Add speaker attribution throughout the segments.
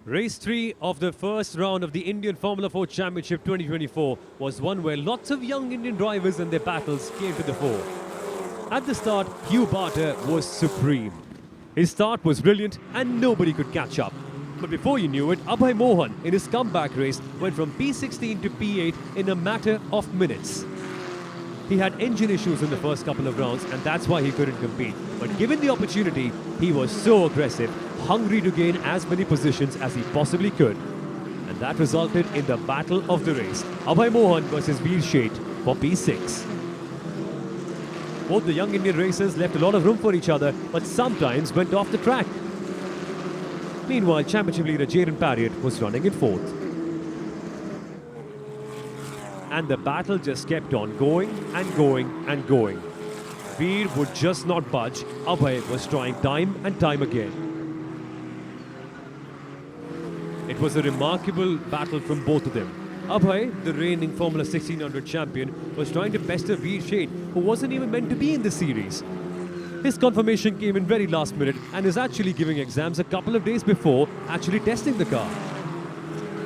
Speaker 1: Race 3 of the first round of the Indian Formula 4 Championship 2024 was one where lots of young Indian drivers and their battles came to the fore. At the start, Hugh Barter was supreme. His start was brilliant and nobody could catch up. But before you knew it, Abhay Mohan in his comeback race went from P16 to P8 in a matter of minutes. He had engine issues in the first couple of rounds and that's why he couldn't compete. But given the opportunity, he was so aggressive, hungry to gain as many positions as he possibly could. And that resulted in the battle of the race, Abhay Mohan versus Veer Sheth for P6. Both the young Indian racers left a lot of room for each other, but sometimes went off the track. Meanwhile, championship leader Jayden Parriott was running in fourth. And the battle just kept on going and going and going. Veer would just not budge. Abhay was trying time and time again. It was a remarkable battle from both of them. Abhay, the reigning Formula 1600 champion, was trying to pester Veer Sheth, who wasn't even meant to be in the series. His confirmation came in very last minute and is actually giving exams a couple of days before actually testing the car.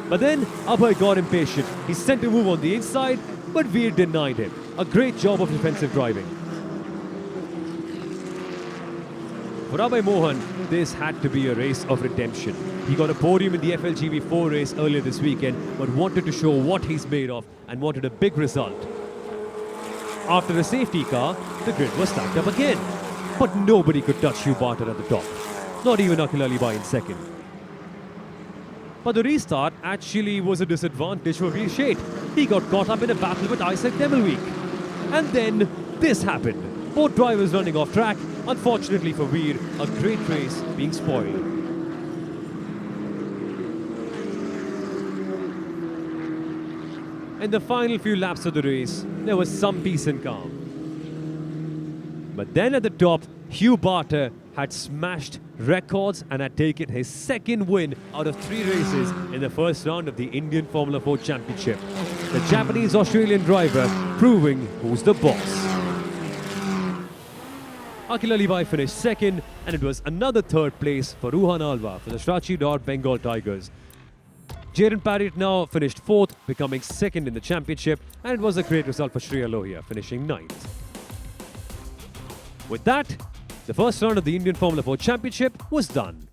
Speaker 1: But then Abhay got impatient. He sent a move on the inside, but Veer denied him. A great job of defensive driving. For Abhay Mohan, this had to be a race of redemption. He got a podium in the FLGB4 race earlier this weekend, but wanted to show what he's made of and wanted a big result. After a safety car, the grid was stacked up again. But nobody could touch Hugh Barter at the top. Not even Akhil Alibai in second. But the restart actually was a disadvantage for Veer Sheth. He got caught up in a battle with Isaac Demelweek. And then this happened. Both drivers running off track. Unfortunately for Veer, a great race being spoiled. In the final few laps of the race, there was some peace and calm. But then at the top, Hugh Barter had smashed records and had taken his second win out of 3 races in the first round of the Indian Formula 4 Championship. The Japanese-Australian driver proving who's the boss. Akhil Alibai finished second, and it was another third place for Ruhan Alva for the Strachey Dot Bengal Tigers. Jayden Parriott now finished fourth, becoming second in the championship, and it was a great result for Shreya Lohia, finishing ninth. With that, the first round of the Indian Formula 4 Championship was done.